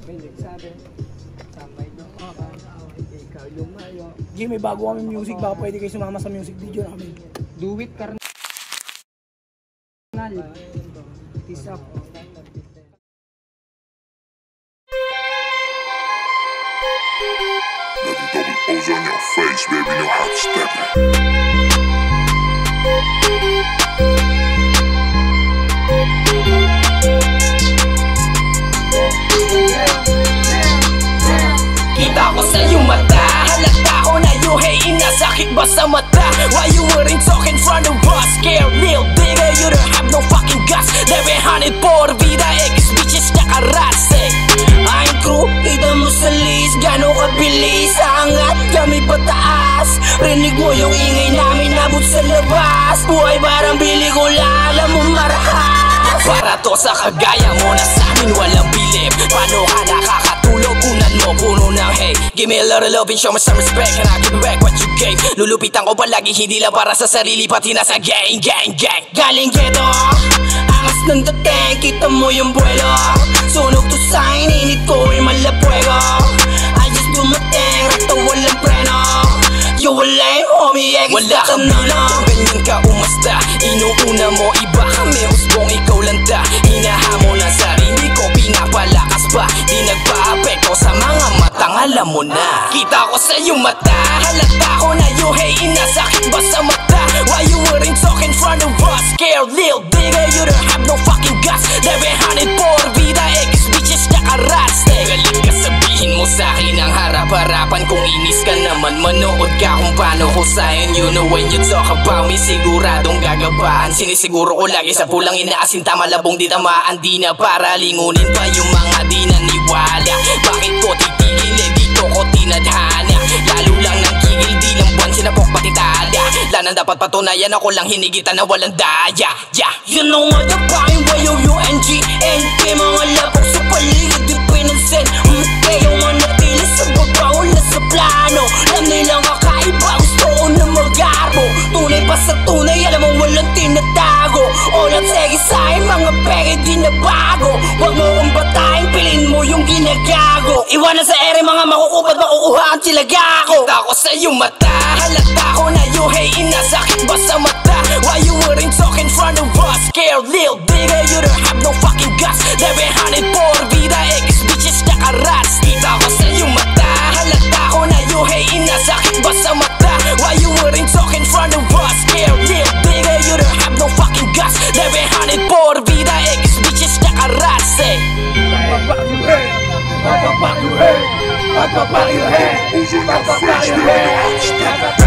May nagsabi, tamay ng oka, ikaw lumayo. Jimmy, bago kami music, baka pwede kayo sumama sa music video namin. Do it, Karnal. Peace up. Double O's on your face, baby, know how to step it. Kita ko sa iyong mata, halata ko na yung hayin na sakit ba sa mata. Why you weren't talking front of us? Scared little nigga, you don't have no fucking guts. Debe hanit por vida, X bitches na karasik. Aing crew, kita mo sa list, gano'ng kabilis. Angat kami pataas, rinig mo yung ingay namin nabot sa labas. Buhay parang biligula, alam mo marahas. Para to sa kagaya mo na sa amin walang bilib. Paano ka nakakatulog, unan mo puno ng hate. Give me a little love and show me some respect, and I'll give back what you gave. Lulupitan ko palagi, hindi lang para sa sarili, pati na sa gang, gang, gang. Galing ghetto, angas ng dating, kita mo yung buwelo. Sunog to sign, init ko ay malapuego. I just do my thing, recto walang preno. You a lame homie, wala ka na ganyan ka umasta. Inuuna mo iba kami, usbong ikaw lang ta. Hinahamon ang sarili ko, pinapalakas pa. Di nagpa-apekto sa mga matang, alam mo na. Kita ko sa iyong mata, halata ko na yung hayin na sakit ba sa mata. Why you weren't talking front of us? Scared little nigga, you don't have no fucking guts. Debe hanit por vida, X bitches na karaste. Galing ka sabihin mo sa'kin ang harap-harapan. Kung inis ka naman, manood ka kung paano ko sa'yo. You know when you talk about me, siguradong gagabaan. Sinisiguro ko lagi sa pulang inaasin, tama labong di tamaan. Di na para lingunin pa yung mga di naniwala. Bakit ko titigil, dito ko tinadhana. Lalo lang ng kigil, di lang buwan sinapok pati tada. Lanang dapat patunayan, ako lang hinigitan na walang daya. You know what the pain, Y-O-U-N-G-N-K. Mga lapok sa paligid, di pinansin. Kayo manatili sa baba, wala sa plano. Alam nilang kakaiba, gusto ko na mag-arbo. Tunay pa sa tunay, alam mo walang tinatago. Olang segi sa'yo, mga peke di na bago. Huwag mo kong batayin, pilin mo yung ginagago. Iwanan sa ere, mga makukupad, makukuhaan sila gago. Kita ko sa iyong mata, halata ko na yung hayin na sakit ba sa mata. Why you weren't talking front of us? Scared little nigga, you don't have no fucking guts. Debe hanit por vida, X bitches na karas. Kita ko sa iyong mata, halata ko na yung hayin na sakit ba sa mata. Why you weren't talking front of us? Scared little nigga, you don't have no fucking guts. Debe hanit por vida, X bitches na karas. Double O's on your face, baby, know how to step it.